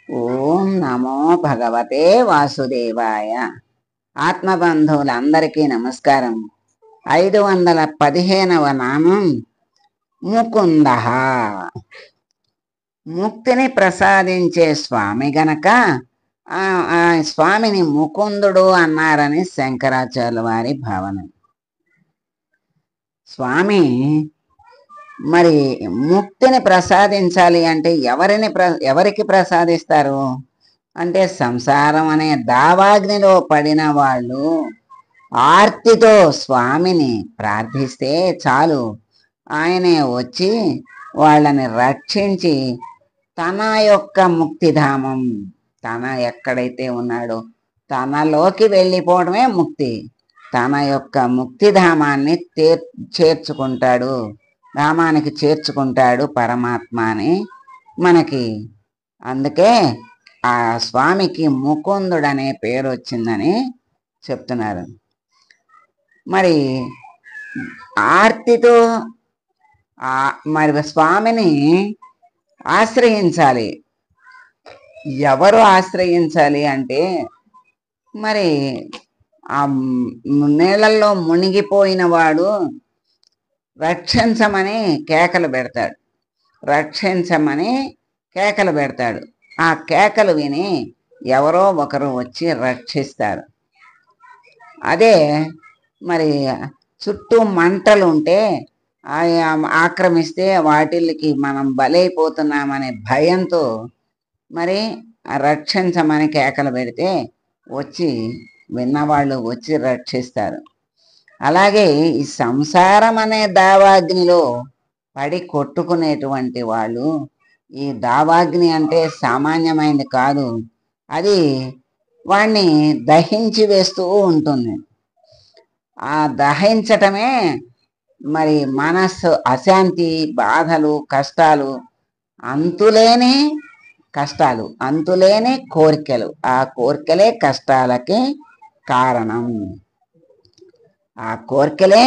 ఓం నమో భగవతే వాసుదేవాయ. ఆత్మబంధువులందరికీ నమస్కారం. 515వ నామం ముకుంద. ముక్తిని ప్రసాదించే స్వామి గనక ఆ స్వామిని ముకుందుడు అన్నారని శంకరాచార్యుల వారి భావన. స్వామి మరి ముక్తిని ప్రసాదించాలి అంటే ఎవరికి ప్రసాదిస్తారు అంటే, సంసారం అనే దావాగ్నిలో పడిన వాళ్ళు ఆర్తితో స్వామిని ప్రార్థిస్తే చాలు, ఆయనే వచ్చి వాళ్ళని రక్షించి తన యొక్క ముక్తిధామం, తన ఎక్కడైతే ఉన్నాడో తనలోకి వెళ్ళిపోవడమే ముక్తి. తన యొక్క ముక్తిధామాన్ని చేర్చుకుంటాడు, ధామానికి చేర్చుకుంటాడు పరమాత్మ అని మనకి. అందుకే ఆ స్వామికి ముకుందుడు అనే పేరు వచ్చిందని చెప్తున్నారు. మరి ఆర్తితో మరి స్వామిని ఆశ్రయించాలి. ఎవరు ఆశ్రయించాలి అంటే, మరి ఆ నీళ్ళల్లో మునిగిపోయిన వాడు రక్షించమని కేకలు పెడతాడు, రక్షించమని కేకలు పెడతాడు. ఆ కేకలు విని ఎవరో ఒకరు వచ్చి రక్షిస్తారు. అదే మరి చుట్టూ మంటలు ఉంటే ఆక్రమిస్తే వాటికి మనం బలైపోతున్నామనే భయంతో మరి రక్షించమని కేకలు పెడితే వచ్చి విన్నవాళ్ళు వచ్చి రక్షిస్తారు. అలాగే ఈ సంసారం అనే దావాగ్నిలో పడి కొట్టుకునేటువంటి వాళ్ళు, ఈ దావాగ్ని అంటే సామాన్యమైనది కాదు, అది వాణ్ణి దహించి వేస్తూ ఉంటుంది. ఆ దహించటమే మరి మనస్సు అశాంతి, బాధలు, కష్టాలు, అంతులేని కష్టాలు, అంతులేని కోరికలు. ఆ కోరికలే కష్టాలకి కారణం. ఆ కోరికలే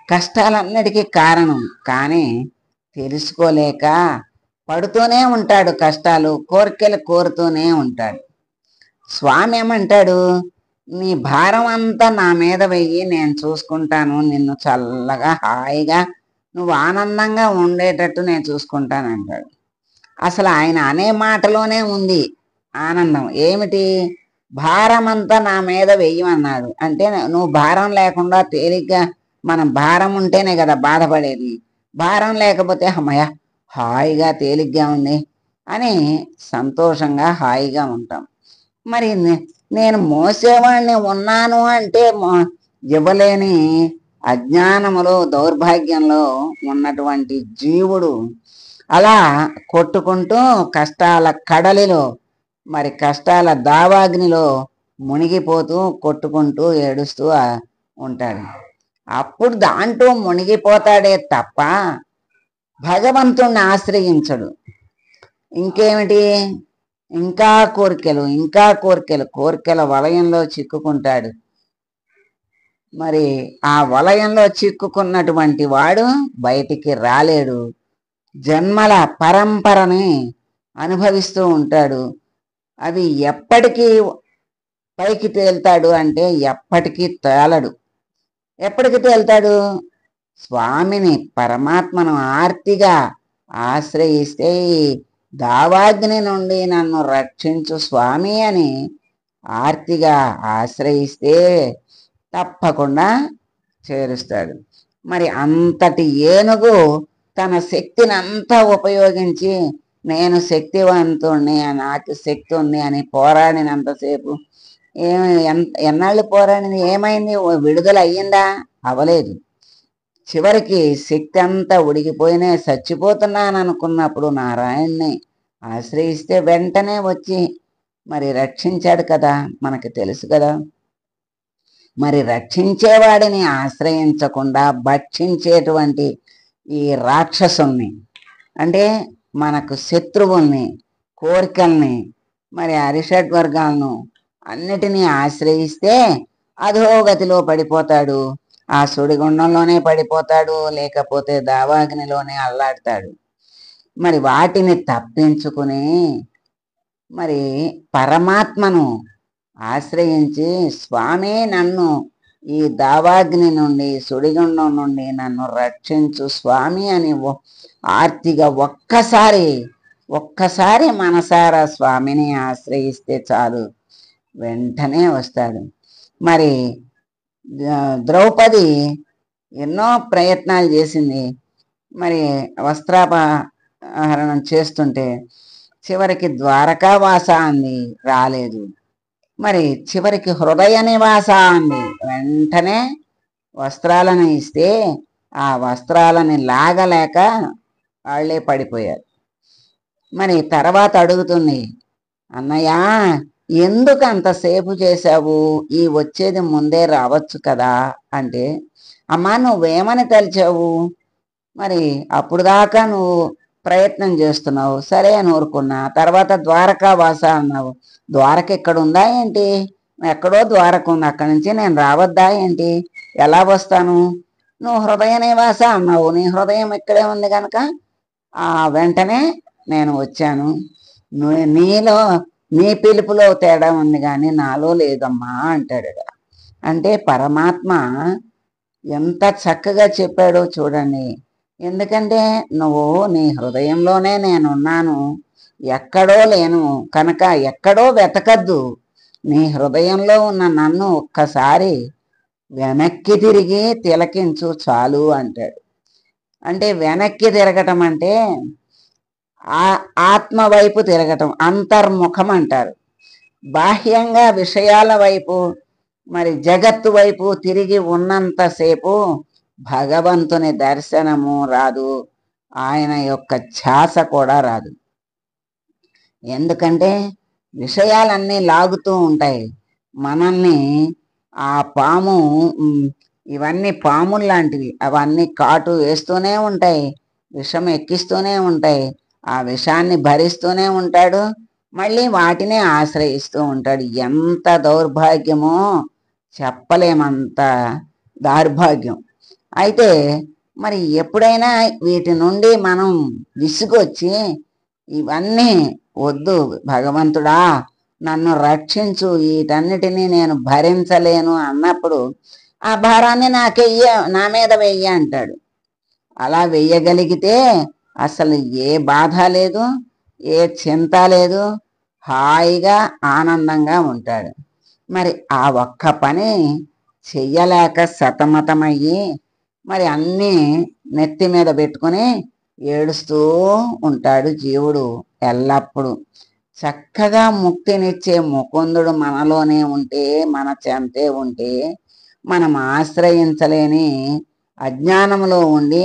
కష్టాలన్నిటికీ కారణం. కానీ తెలుసుకోలేక పడుతూనే ఉంటాడు కష్టాలు, కోరికలు కోరుతూనే ఉంటాడు. స్వామి ఏమంటాడు, నీ భారం అంతా నా మీద వెయ్యి, నేను చూసుకుంటాను, నిన్ను చల్లగా హాయిగా నువ్వు ఆనందంగా ఉండేటట్టు నేను చూసుకుంటాను అంటాడు. అసలు ఆయన అనే మాటలోనే ఉంది ఆనందం. ఏమిటి? భారం అంతా నా మీద వెయ్యమన్నాడు అంటే, నువ్వు భారం లేకుండా తేలిగ్గా, మనం భారం ఉంటేనే కదా బాధపడేది. భారం లేకపోతే అమ్మయ్య హాయిగా తేలిగ్గా ఉంది అని సంతోషంగా హాయిగా ఉంటాం. మరి నేను మోసేవాడిని ఉన్నాను అంటే ఇవ్వలేని అజ్ఞానములో, దౌర్భాగ్యంలో ఉన్నటువంటి జీవుడు అలా కొట్టుకుంటూ కష్టాల కడలిలో, మరి కష్టాల దావాగ్నిలో మునిగిపోతూ కొట్టుకుంటూ ఏడుస్తూ ఉంటాడు. అప్పుడు దాంట్లో మునిగిపోతాడే తప్ప భగవంతుణ్ణి ఆశ్రయించడు. ఇంకేమిటి? ఇంకా కోరికలు, ఇంకా కోరికలు, కోరికల వలయంలో చిక్కుకుంటాడు. మరి ఆ వలయంలో చిక్కుకున్నటువంటి వాడు బయటికి రాలేడు. జన్మల పరంపరని అనుభవిస్తూ ఉంటాడు. అవి ఎప్పటికీ పైకి తేల్తాడు అంటే ఎప్పటికీ తేలడు. ఎప్పటికి తేల్తాడు? స్వామిని, పరమాత్మను ఆర్తిగా ఆశ్రయిస్తే, దావాగ్ని నుండి నన్ను రక్షించు స్వామి అని ఆర్తిగా ఆశ్రయిస్తే తప్పకుండా చేరుస్తాడు. మరి అంతటి ఏనుగు తన శక్తిని అంతా ఉపయోగించి, నేను శక్తివంతుణ్ణి, నాకు శక్తి ఉంది అని పోరాడినంతసేపు ఎన్నాళ్ళు పోరాడింది? ఏమైంది? విడుదల అయ్యిందా? అవలేదు. చివరికి శక్తి అంతా ఉడికిపోయినా చచ్చిపోతున్నాను అనుకున్నప్పుడు నారాయణ్ణి ఆశ్రయిస్తే వెంటనే వచ్చి మరి రక్షించాడు కదా, మనకి తెలుసు కదా. మరి రక్షించేవాడిని ఆశ్రయించకుండా భక్షించేటువంటి ఈ రాక్షసుల్ని, అంటే మనకు శత్రువుల్ని, కోరికల్ని, మరి అరిషడ్ వర్గాలను అన్నిటినీ ఆశ్రయిస్తే అధోగతిలో పడిపోతాడు. ఆ సుడిగుండంలోనే పడిపోతాడు, లేకపోతే దావాగ్నిలోనే అల్లాడతాడు. మరి వాటిని తప్పించుకుని మరి పరమాత్మను ఆశ్రయించి, స్వామి నన్ను ఈ దావాగ్ని నుండి, సుడిగుండం నుండి నన్ను రక్షించు స్వామి అని ఆర్తిగా ఒక్కసారి మనసారా స్వామిని ఆశ్రయిస్తే చాలు, వెంటనే వస్తాడు. మరి ద్రౌపది ఎన్నో ప్రయత్నాలు చేసింది. మరి వస్త్రాపహరణం చేస్తుంటే చివరికి ద్వారకావాస అంది, రాలేదు. మరి చివరికి హృదయ నివాస అంది, వెంటనే వస్త్రాలను ఇస్తే ఆ వస్త్రాలని లాగలేక వాళ్ళే పడిపోయారు. మరి తర్వాత అడుగుతుంది, అన్నయ్య ఎందుకు అంతసేపు చేశావు, ఈ వచ్చేది ముందే రావచ్చు కదా అంటే, అమ్మా నువ్వేమని తలిచావు, మరి అప్పుడు దాకా నువ్వు ప్రయత్నం చేస్తున్నావు, సరే అని ఊరుకున్నా. తర్వాత ద్వారకా వాస అన్నావు, ద్వారక ఎక్కడ ఉందా ఏంటి, ఎక్కడో ద్వారక ఉంది, అక్కడి నుంచి నేను రావద్దా ఏంటి, ఎలా వస్తాను, నువ్వు హృదయ నివాస అన్నావు, నీ హృదయం ఇక్కడే ఉంది కనుక వెంటనే నేను వచ్చాను, నీలో నీ పిలుపులో తేడా ఉంది కానీ నాలో లేదమ్మా అంటాడు. అంటే పరమాత్మ ఎంత చక్కగా చెప్పాడో చూడండి. ఎందుకంటే నువ్వు నీ హృదయంలోనే నేనున్నాను, ఎక్కడో లేను కనుక ఎక్కడో వెతకద్దు, నీ హృదయంలో ఉన్న నన్ను ఒక్కసారి వెనక్కి తిరిగి తిలకించు చాలు అంటాడు. అంటే వెనక్కి తిరగటం అంటే ఆత్మ వైపు తిరగటం, అంతర్ముఖం అంటారు. బాహ్యంగా విషయాల వైపు, మరి జగత్తు వైపు తిరిగి ఉన్నంతసేపు భగవంతుని దర్శనము రాదు, ఆయన యొక్క ధ్యాస కూడా రాదు. ఎందుకంటే విషయాలన్నీ లాగుతూ ఉంటాయి మనల్ని. ఆ పాము, ఇవన్నీ పాములు లాంటివి, అవన్నీ కాటు వేస్తూనే ఉంటాయి, విషం ఎక్కిస్తూనే ఉంటాయి, ఆ విషాన్ని భరిస్తూనే ఉంటాడు, మళ్ళీ వాటినే ఆశ్రయిస్తూ ఉంటాడు. ఎంత దౌర్భాగ్యమో చెప్పలేమంత దౌర్భాగ్యం. అయితే మరి ఎప్పుడైనా వీటి నుండి మనం విసుగొచ్చి ఇవన్నీ వద్దు భగవంతుడా నన్ను రక్షించు, వీటన్నిటినీ నేను భరించలేను అన్నప్పుడు ఆ భారాన్ని నా మీద వెయ్యి అంటాడు. అలా వెయ్యగలిగితే అసలు ఏ బాధ లేదు, ఏ చింత లేదు, హాయిగా ఆనందంగా ఉంటాడు. మరి ఆ ఒక్క పని చెయ్యలేక సతమతమయ్యి మరి అన్నీ నెత్తి మీద పెట్టుకుని ఏడుస్తూ ఉంటాడు జీవుడు ఎల్లప్పుడూ. చక్కగా ముక్తినిచ్చే ముకుందుడు మనలోనే ఉంటే, మన చెంతే ఉంటే, మనం ఆశ్రయించలేని అజ్ఞానంలో ఉండి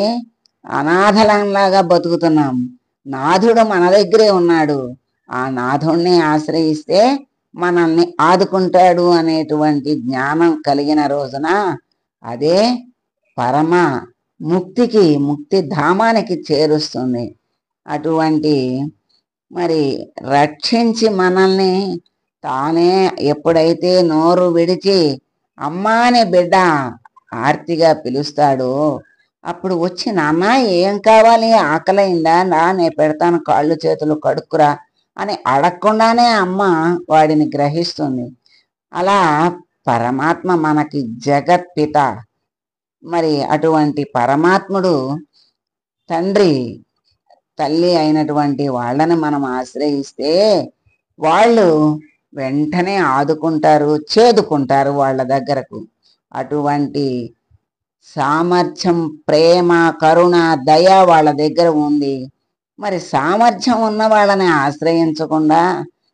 అనాథలంలాగా బతుకుతున్నాం. నాథుడు మన దగ్గరే ఉన్నాడు, ఆ నాథుణ్ణి ఆశ్రయిస్తే మనల్ని ఆదుకుంటాడు అనేటువంటి జ్ఞానం కలిగిన రోజున అదే పరమ ముక్తికి, ముక్తి ధామానికి చేరుస్తుంది. అటువంటి మరి రక్షించి మనల్ని తానే ఎప్పుడైతే నోరు విడిచి అమ్మా అనే బిడ్డ ఆర్తిగా పిలుస్తాడో అప్పుడు వచ్చి, నాన్న ఏం కావాలి, ఆకలైందా, నేను పెడతాను, కాళ్ళు చేతులు కడుక్కురా అని అడగకుండానే అమ్మ వాడిని గ్రహిస్తుంది. అలా పరమాత్మ మనకి జగత్పిత. మరి అటువంటి పరమాత్ముడు తండ్రి తల్లి అయినటువంటి వాళ్ళని మనం ఆశ్రయిస్తే వాళ్ళు వెంటనే ఆదుకుంటారు, చేదుకుంటారు వాళ్ళ దగ్గరకు. అటువంటి సామర్థ్యం, ప్రేమ, కరుణ, దయ వాళ్ళ దగ్గర ఉంది. మరి సామర్థ్యం ఉన్న వాళ్ళని ఆశ్రయించకుండా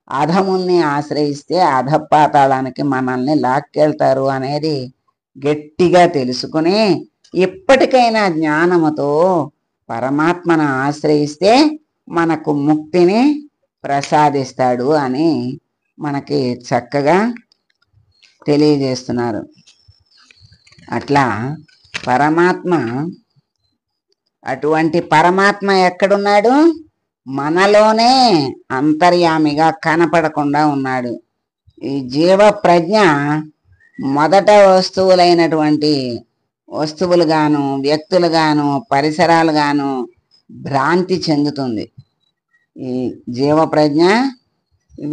అధముల్ని ఆశ్రయిస్తే అధపాతాళానికి మనల్ని లాక్కెళ్తారు అనేది గట్టిగా తెలుసుకుని ఇప్పటికైనా జ్ఞానముతో పరమాత్మను ఆశ్రయిస్తే మనకు ముక్తిని ప్రసాదిస్తాడు అని మనకి చక్కగా తెలియజేస్తున్నారు. అట్లా పరమాత్మ, అటువంటి పరమాత్మ ఎక్కడున్నాడు, మనలోనే అంతర్యామిగా కనపడకుండా ఉన్నాడు. ఈ జీవ ప్రజ్ఞ మొదట వస్తువులైనటువంటి వస్తువులుగాను, వ్యక్తులుగాను, పరిసరాలుగాను భ్రాంతి చెందుతుంది. ఈ జీవ ప్రజ్ఞ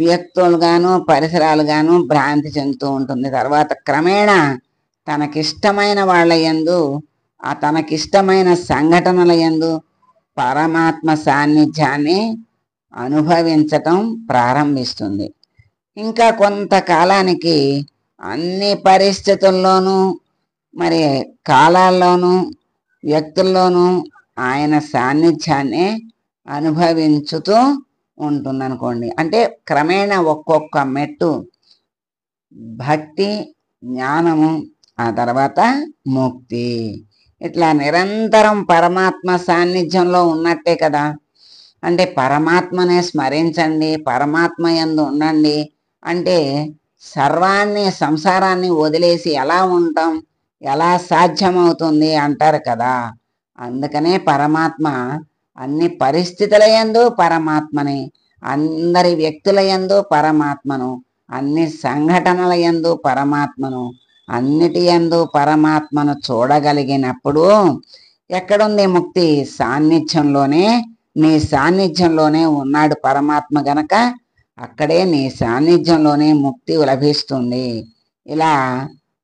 వ్యక్తులుగాను పరిసరాలుగాను భ్రాంతి చెందుతూ ఉంటుంది. తర్వాత క్రమేణా తనకిష్టమైన వాళ్ళ యందు తనకిష్టమైన సంఘటనల యందు పరమాత్మ సాన్నిధ్యాన్ని అనుభవించటం ప్రారంభిస్తుంది. ఇంకా కొంతకాలానికి అన్ని పరిస్థితుల్లోనూ మరి కాలాల్లోనూ వ్యక్తుల్లోనూ ఆయన సాన్నిధ్యాన్ని అనుభవించుతూ ఉంటుందనుకోండి. అంటే క్రమేణా ఒక్కొక్క మెట్టు భక్తి, జ్ఞానము, ఆ తర్వాత ముక్తి, ఇట్లా నిరంతరం పరమాత్మ సాన్నిధ్యంలో ఉన్నట్టే కదా. అంటే పరమాత్మనే స్మరించండి, పరమాత్మ యందు ఉండండి అంటే సర్వాన్ని సంసారాన్ని వదిలేసి ఎలా ఉంటాం, ఎలా సాధ్యమవుతుంది అంటారు కదా. అందుకనే పరమాత్మ అన్ని పరిస్థితుల యందు పరమాత్మని, అందరి వ్యక్తుల యందు పరమాత్మను, అన్ని సంఘటనల యందు పరమాత్మను, అన్నిటి యందు పరమాత్మను చూడగలిగినప్పుడు ఎక్కడుంది ముక్తి? సాన్నిధ్యంలోనే, నీ సాన్నిధ్యంలోనే ఉన్నాడు పరమాత్మ గనక అక్కడే నీ సాన్నిధ్యంలోనే ముక్తి లభిస్తుంది. ఇలా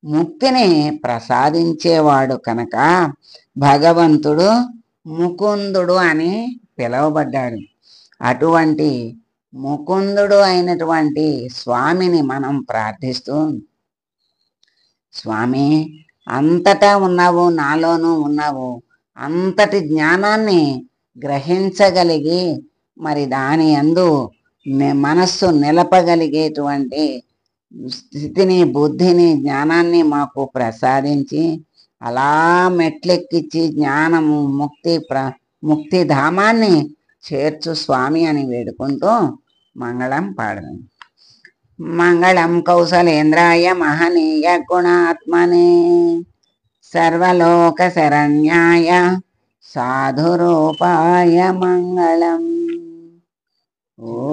ముక్తిని ప్రసాదించేవాడు కనుక భగవంతుడు ముకుందుడు అని పిలువబడ్డాడు. అటువంటి ముకుందుడు అయినటువంటి స్వామిని మనం ప్రార్థిస్తూ, స్వామి అంతటా ఉన్నావు, నాలోనూ ఉన్నావు, అంతటి జ్ఞానాన్ని గ్రహించగలిగి మరి దాని యందు మనస్సు నిలపగలిగేటువంటి స్థితిని, బుద్ధిని, జ్ఞానాన్ని మాకు ప్రసాదించి అలా మెట్లెక్కించి జ్ఞానము ముక్తిధామాన్ని చేర్చు స్వామి అని వేడుకుంటూ మంగళం పాడదాం. మంగళం కౌసలేంద్రాయ మహనీయ గుణాత్మనే సర్వలోక శరణ్యాయ సాధురూపాయ మంగళం. ఓ